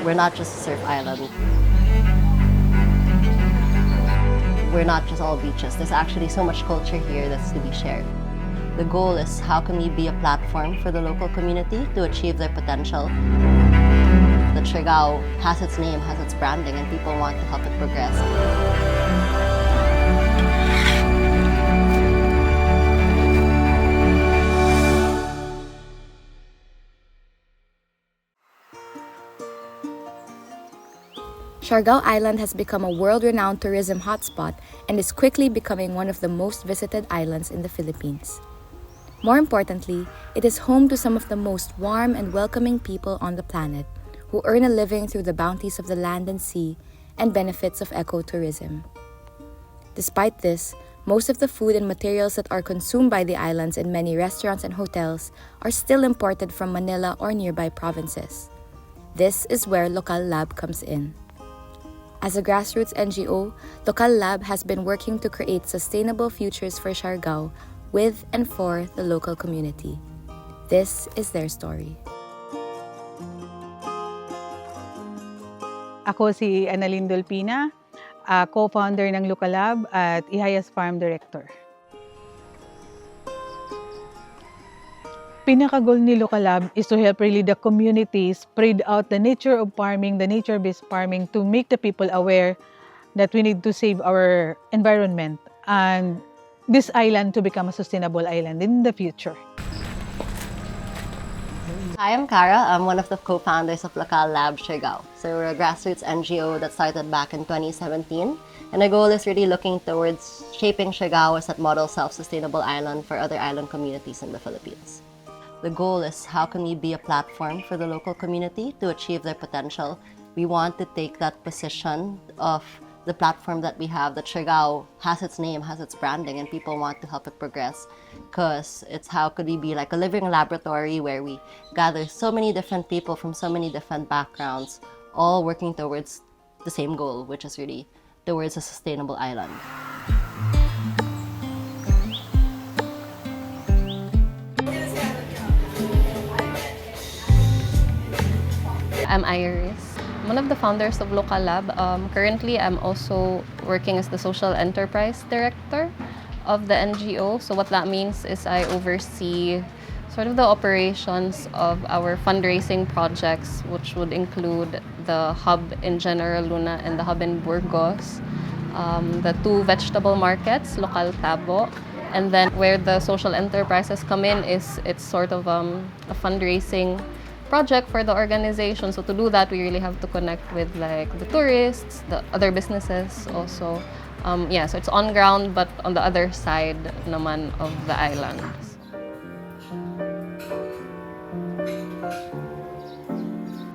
We're not just a surf island. We're not just all beaches. There's actually so much culture here that's to be shared. The goal is how can we be a platform for the local community to achieve their potential. The Siargao has its name, has its branding, and people want to help it progress. Siargao Island has become a world-renowned tourism hotspot and is quickly becoming one of the most visited islands in the Philippines. More importantly, it is home to some of the most warm and welcoming people on the planet who earn a living through the bounties of the land and sea and benefits of ecotourism. Despite this, most of the food and materials that are consumed by the islands and many restaurants and hotels are still imported from Manila or nearby provinces. This is where Lokal Lab comes in. As a grassroots NGO, Lokal Lab has been working to create sustainable futures for Siargao with and for the local community. This is their story. Ako si Annalyn Dolpina, co-founder ng Lokal Lab at Ihayas Farm Director. Pinaka-goal ni Lokal Lab is to help really the community spread out the nature of farming, the nature-based farming, to make the people aware that we need to save our environment and this island to become a sustainable island in the future. Hi, I'm Cara. I'm one of the co-founders of Lokal Lab Siargao. So we're a grassroots NGO that started back in 2017. And our goal is really looking towards shaping Siargao as that model self-sustainable island for other island communities in the Philippines. The goal is how can we be a platform for the local community to achieve their potential. We want to take that position of the platform that we have, that Siargao has its name, has its branding, and people want to help it progress. Because it's how could we be like a living laboratory where we gather so many different people from so many different backgrounds, all working towards the same goal, which is really towards a sustainable island. I'm Iris. I'm one of the founders of Lokal Lab. Currently, I'm also working as the social enterprise director of the NGO. So what that means is I oversee sort of the operations of our fundraising projects, which would include the hub in General Luna and the hub in Burgos, the two vegetable markets, Lokal Tabo, and then where the social enterprises come in is it's sort of a fundraising project for the organization. So to do that, we really have to connect with like the tourists, the other businesses also. So it's on ground but on the other side naman of the islands.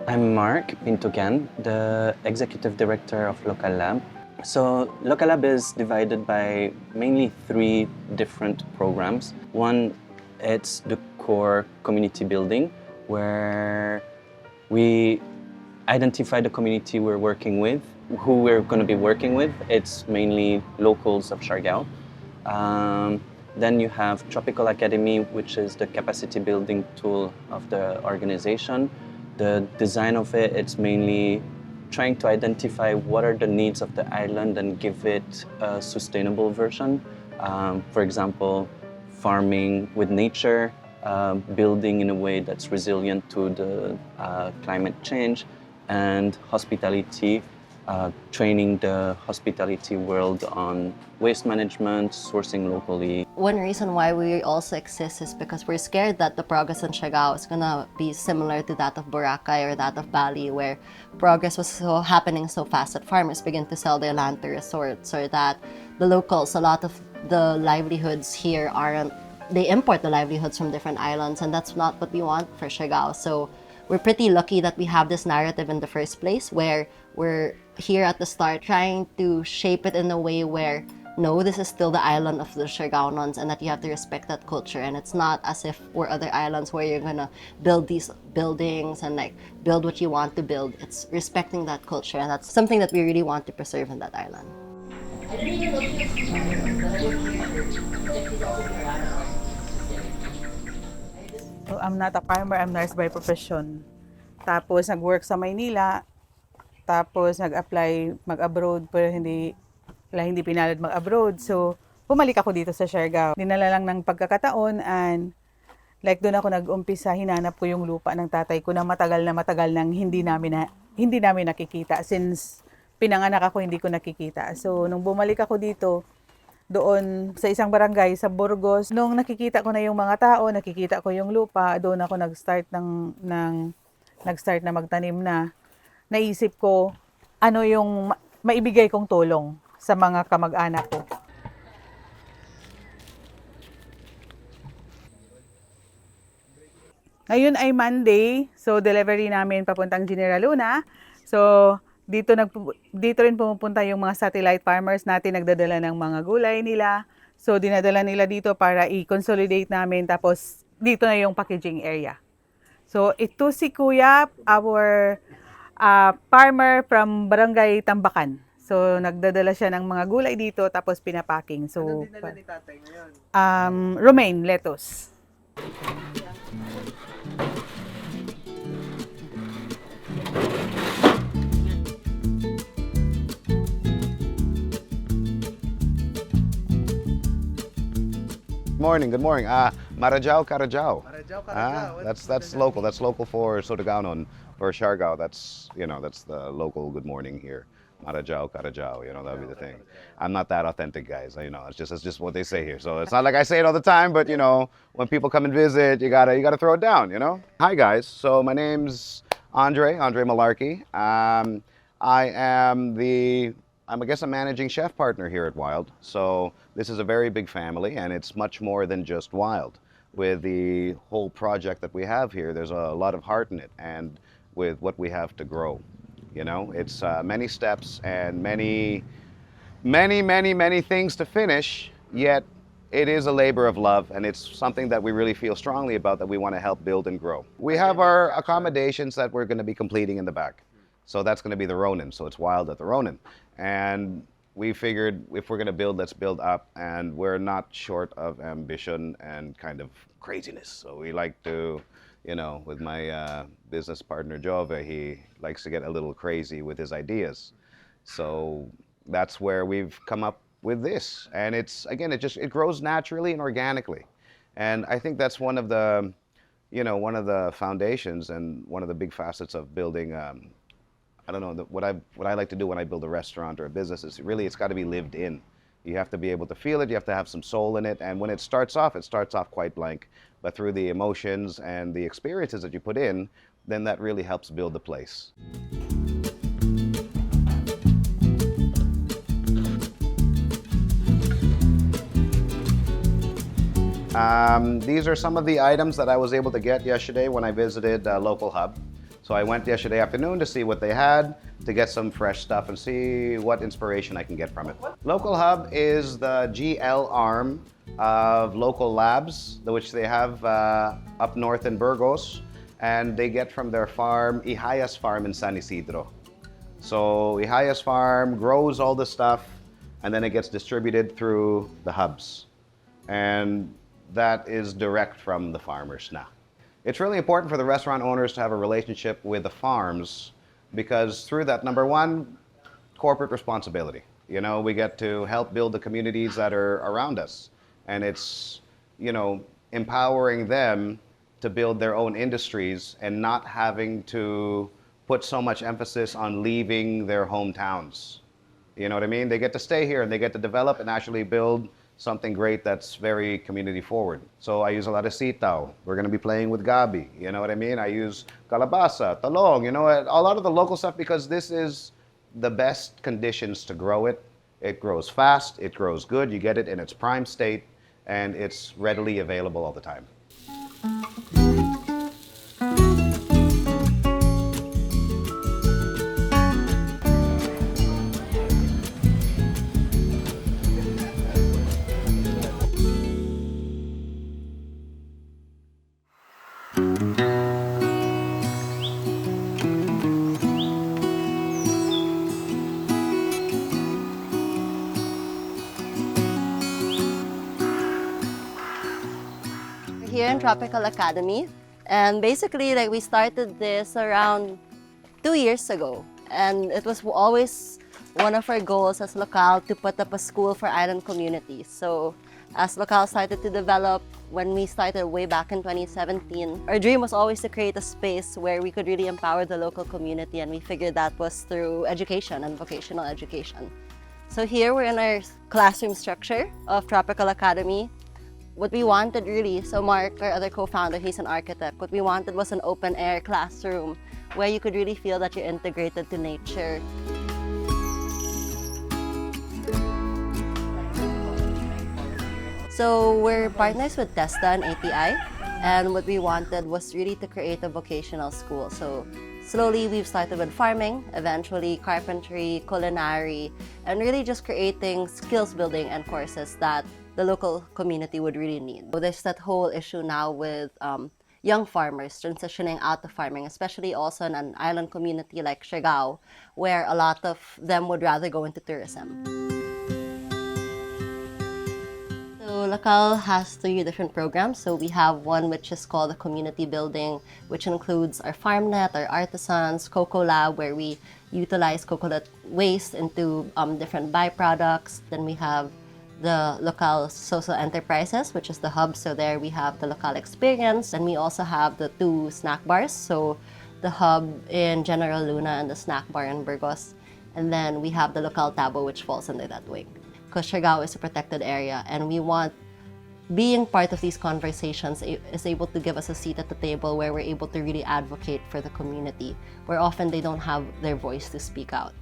I'm Mark Pintugan, the Executive Director of Lokal Lab. So Lokal Lab is divided by mainly 3 different programs. One, it's the core community building, where we identify the community we're working with, who we're going to be working with. It's mainly locals of Siargao. Then you have Tropical Academy, which is the capacity building tool of the organization. The design of it, it's mainly trying to identify what are the needs of the island and give it a sustainable version. For example, farming with nature, building in a way that's resilient to the climate change, and hospitality, training the hospitality world on waste management, sourcing locally. One reason why we also exist is because we're scared that the progress in Siargao is gonna be similar to that of Boracay or that of Bali, where progress was happening so fast that farmers begin to sell their land to resorts, or that the locals, a lot of the livelihoods here they import the livelihoods from different islands, and that's not what we want for Siargao. So we're pretty lucky that we have this narrative in the first place, where we're here at the start trying to shape it in a way where, no, this is still the island of the Surigaonons, and that you have to respect that culture. And it's not as if we're other islands where you're gonna build these buildings and like build what you want to build. It's respecting that culture, and that's something that we really want to preserve in that island. So, I'm not a farmer, I'm nurse by profession. Tapos nag-work sa Maynila, Tapos nag-apply mag-abroad pero hindi pinalad mag-abroad. So, bumalik ako dito sa Siargao. Dinala lang ng pagkakataon and like doon ako nag-umpisa, hinanap ko yung lupa ng tatay ko na matagal nang hindi namin nakikita. Since pinanganak ako, hindi ko nakikita. So, nung bumalik ako dito, doon sa isang barangay sa Burgos, nung nakikita ko na yung mga tao, nakikita ko yung lupa, doon ako nag-start na magtanim na. Naisip ko, ano yung maibigay kong tulong sa mga kamag-anak ko. Ngayon ay Monday, so delivery namin papuntang General Luna. So, dito rin pumupunta yung mga satellite farmers natin, nagdadala ng mga gulay nila. So, dinadala nila dito para i-consolidate namin, tapos dito na yung packaging area. So, ito si Kuya, our farmer from Barangay Tambakan. So, nagdadala siya ng mga gulay dito, tapos pinapacking. So, anong dinala ni tatay ngayon? Romaine, lettuce. Good morning. Marajao, Carajao. That's local. That's local for Surigaonon, for Siargao. That's the local good morning here. Marajao, Carajao. That would be the thing. I'm not that authentic, guys. It's just what they say here. So it's not like I say it all the time, but when people come and visit, you gotta throw it down. Hi, guys. So my name's Andre Malarkey. I'm a managing chef partner here at Wild. So this is a very big family, and it's much more than just Wild. With the whole project that we have here, there's a lot of heart in it, and with what we have to grow. It's many steps and many things to finish, yet it is a labor of love, and it's something that we really feel strongly about, that we want to help build and grow. We have our accommodations that we're going to be completing in the back. So that's going to be the Ronin. So it's Wild at the Ronin. And we figured if we're going to build, let's build up. And we're not short of ambition and kind of craziness. So we like to, with my business partner, Jove, he likes to get a little crazy with his ideas. So that's where we've come up with this. And it grows naturally and organically. And I think that's one of the foundations and one of the big facets of building what I like to do when I build a restaurant or a business is really, it's got to be lived in. You have to be able to feel it, you have to have some soul in it, and when it starts off quite blank, but through the emotions and the experiences that you put in, then that really helps build the place. These are some of the items that I was able to get yesterday when I visited Local Hub. So I went yesterday afternoon to see what they had, to get some fresh stuff and see what inspiration I can get from it. Local Hub is the GL arm of Lokal Labs, which they have up north in Burgos, and they get from their farm, Ihayas Farm in San Isidro. So Ihayas Farm grows all the stuff, and then it gets distributed through the hubs. And that is direct from the farmers now. It's really important for the restaurant owners to have a relationship with the farms, because through that, number one, corporate responsibility. We get to help build the communities that are around us. And it's, empowering them to build their own industries and not having to put so much emphasis on leaving their hometowns. You know what I mean? They get to stay here and they get to develop and actually build something great that's very community forward. So I use a lot of sitaw. We're going to be playing with gabi. You know what I mean? I use calabasa, talong, a lot of the local stuff, because this is the best conditions to grow it. It grows fast, it grows good, you get it in its prime state, and it's readily available all the time. Here in Tropical Academy, and basically we started this around 2 years ago, And it was always one of our goals as Lokal to put up a school for island communities. So as Lokal started to develop, when we started way back in 2017, our dream was always to create a space where we could really empower the local community, and we figured that was through education and vocational education. So here we're in our classroom structure of Tropical Academy. What we wanted really, so Mark, our other co-founder, he's an architect, what we wanted was an open air classroom where you could really feel that you're integrated to nature. So we're partners with TESTA and ATI, and what we wanted was really to create a vocational school. So slowly we've started with farming, eventually carpentry, culinary, and really just creating skills building and courses that the local community would really need. So there's that whole issue now with young farmers transitioning out of farming, especially also in an island community like Siargao, where a lot of them would rather go into tourism. So Lokal has 3 different programs. So we have one which is called the community building, which includes our FarmNet, our artisans, Lokal Lab, where we utilize coconut waste into different byproducts. Then we have the Lokal social enterprises, which is the hub. So there we have the Lokal experience, and we also have the 2 snack bars. So the hub in General Luna and the snack bar in Burgos. And then we have the Lokal Tabo, which falls under that wing. Because Siargao is a protected area, and we want being part of these conversations is able to give us a seat at the table where we're able to really advocate for the community, where often they don't have their voice to speak out.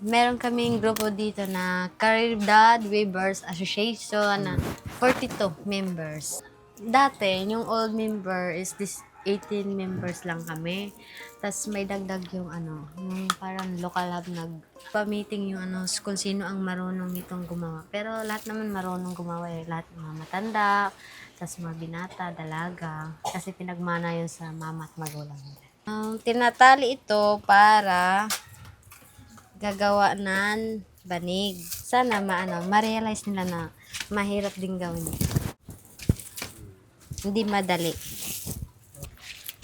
Meron kaming grupo dito na Caridad Weavers Association na 42 members. Dati, yung old member is this 18 members lang kami. Tapos may dagdag yung yung parang Lokal Lab nagpa-meeting yung kung sino ang marunong nitong gumawa. Pero lahat naman marunong gumawa eh. Lahat mga matanda, tapos mga binata, dalaga. Kasi pinagmana yun sa mama at magulang. Tinatali ito para gagawa ng banig. Sana ma-realize nila na mahirap din gawin ito. Hindi madali.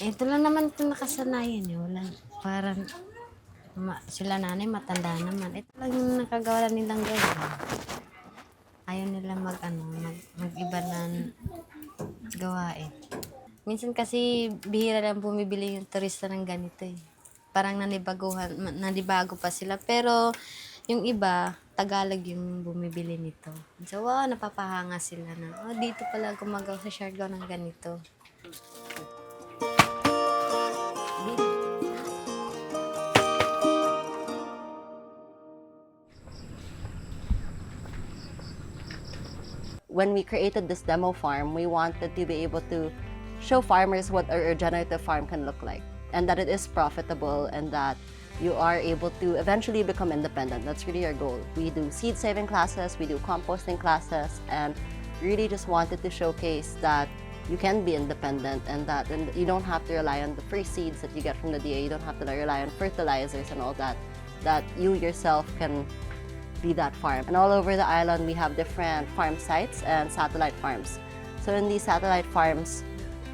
Ito lang naman ito nakasanayan eh. Wala. Parang sila nanay matanda naman. Ito lang yung nakagawa nilang gawin. Ayaw nila mag-iba ng gawain. Minsan kasi bihira lang bumibili yung turista ng ganito eh. Parang nanibago pa sila. Pero yung iba, Tagalog yung bumibili nito. So, wow, napapahanga sila na, dito pala gumagawa sa Siargao ng ganito. When we created this demo farm, we wanted to be able to show farmers what a regenerative farm can look like, and that it is profitable, and that you are able to eventually become independent. That's really our goal. We do seed saving classes, we do composting classes, and really just wanted to showcase that you can be independent, and that you don't have to rely on the free seeds that you get from the DA. You don't have to rely on fertilizers and all that, that you yourself can be that farm. And all over the island, we have different farm sites and satellite farms. So in these satellite farms,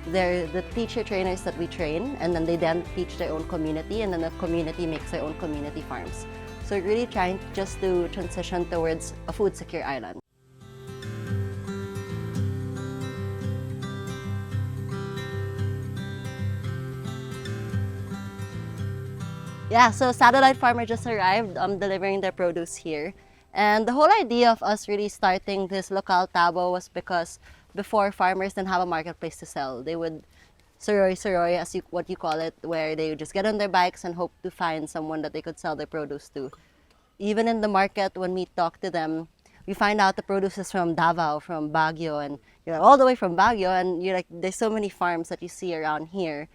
they're the teacher trainers that we train, and then they then teach their own community, and then the community makes their own community farms. So we're really trying just to transition towards a food secure island. Yeah, so satellite farmer just arrived, delivering their produce here. And the whole idea of us really starting this Lokal Tabo was because before, farmers didn't have a marketplace to sell. They would suroy, as what you call it, where they would just get on their bikes and hope to find someone that they could sell their produce to. Even in the market, when we talk to them, we find out the produce is from Davao, from Baguio, and you're like, all the way from Baguio, and you're like, there's so many farms that you see around here.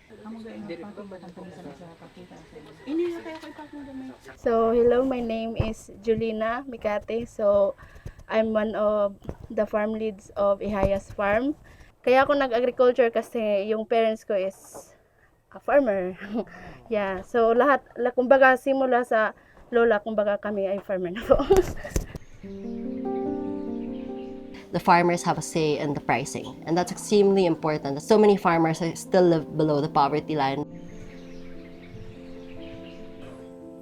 So, hello, my name is Julina Mikate. So, I'm one of the farm leads of Ihayas Farm. Kaya ako nag-agriculture kasi yung parents ko is a farmer. Yeah, so kumbaga simula sa lola, kumbaga kami ay farmer na po. the farmers have a say in the pricing. And that's extremely important. So many farmers still live below the poverty line.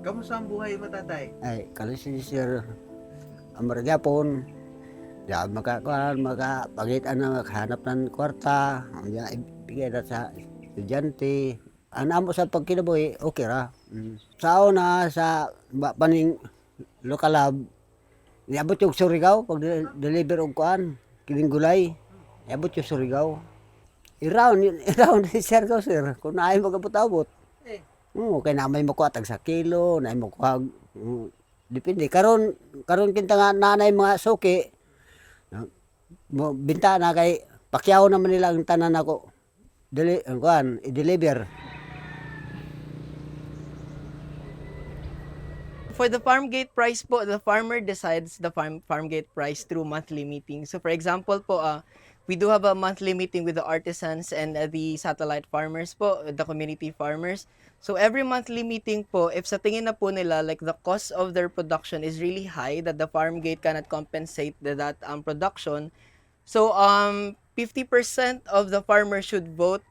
Kamusta ang buhay mo, tatay? Ay, kalisi sir, amargyapon, ya makapagitan na makahanap ng kwarta, ya ibigay na sa estudyante. Ang amo sa pagkinabuhi, okay ra. Sa una, sa paning Lokal Lab, niabot yung Surigaw, pag deliver og kuan, kining gulay, niabot yung Surigaw. I-round si Siargao sir, kung naay magabot-abot. Kaya na may makuha tag sa kilo, na may makuha, depende. Karon kinta nga nanay mga suki, binta na kay pakyaw naman nila ang tanan ako. I-deliver. For the farm gate price po, the farmer decides the farm gate price through monthly meeting. So for example po, we do have a monthly meeting with the artisans and the satellite farmers po, the community farmers. So every monthly meeting po, if sa tingin na po nila like the cost of their production is really high, that the farm gate cannot compensate that production, so 50% of the farmers should vote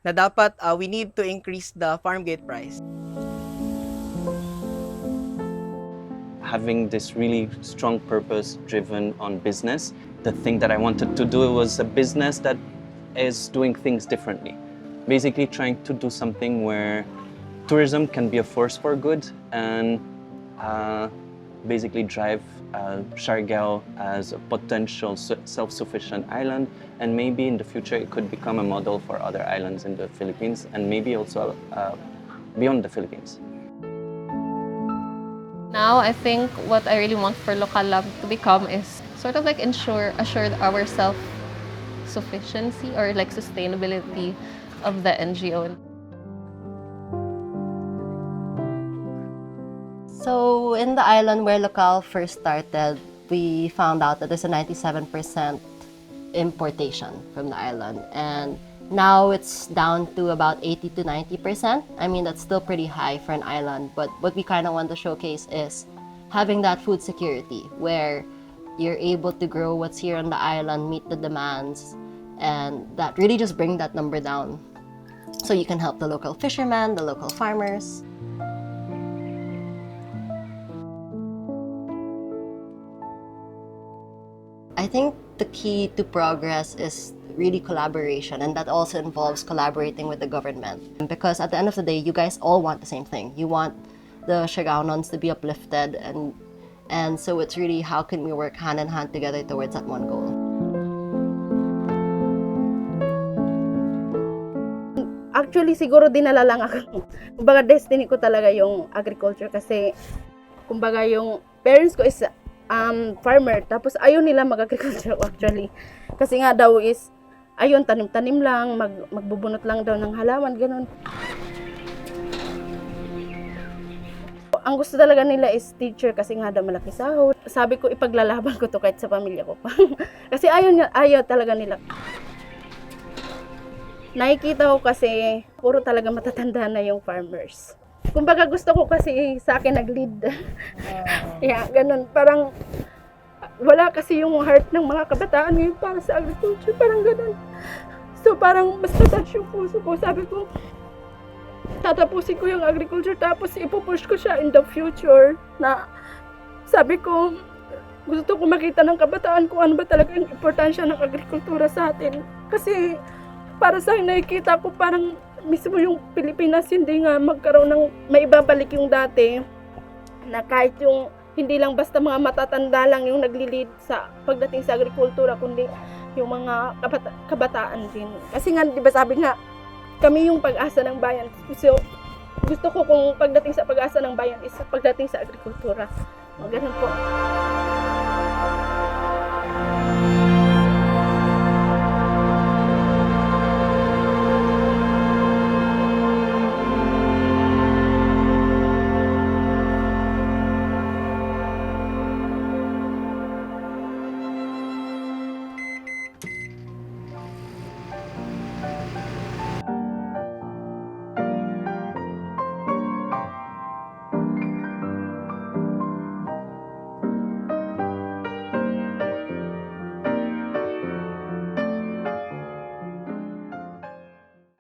na dapat we need to increase the farm gate price. Having this really strong purpose driven on business, the thing that I wanted to do was a business that is doing things differently. Basically trying to do something where tourism can be a force for good and basically drive Siargao as a potential self-sufficient island, and maybe in the future it could become a model for other islands in the Philippines and maybe also beyond the Philippines. Now, I think what I really want for Lokal Lab to become is sort of like assure our self-sufficiency or like sustainability of the NGO. So in the island where Lokal first started, we found out that there's a 97% importation from the island. And now it's down to about 80 to 90%. I mean, that's still pretty high for an island. But what we kind of want to showcase is having that food security where you're able to grow what's here on the island, meet the demands, and that really just bring that number down. So you can help the local fishermen, the local farmers. I think the key to progress is really collaboration, and that also involves collaborating with the government. Because at the end of the day, you guys all want the same thing. You want the Surigaonons to be uplifted, and so it's really how can we work hand in hand together towards that one goal. Actually, siguro dinala lang ako. Kumbaga, destiny ko talaga yung agriculture kasi kumbaga yung parents ko is farmer, tapos ayaw nila mag-agriculture actually. Kasi nga daw is, ayun, tanim-tanim lang, magbubunot lang daw ng halaman, ganun. Ang gusto talaga nila is teacher kasi nga daw malaki sahod. Sabi ko, ipaglalaban ko to kahit sa pamilya ko pa. Kasi ayaw talaga nila. Nakikita ko kasi, puro talaga matatanda na yung farmers. Kumbaga gusto ko kasi sa akin nag-lead. Yeah, ganun. Parang wala kasi yung heart ng mga kabataan ngayon para sa agriculture. Parang ganun. So parang mas mataas yung puso ko. Sabi ko, tatapusin ko yung agriculture tapos ipupush ko siya in the future. Na sabi ko, gusto ko makita ng kabataan kung ano ba talaga yung importansya ng agrikultura sa atin. Kasi para sa akin nakikita ko parang mismo yung Pilipinas hindi nga magkaroon ng maibabalik yung dati na kahit yung hindi lang basta mga matatanda lang yung nagli-lead sa pagdating sa agrikultura kundi yung mga kabataan din. Kasi nga, di ba sabi nga, kami yung pag-asa ng bayan. So, gusto ko kung pagdating sa pag-asa ng bayan is pagdating sa agrikultura. Ganun po.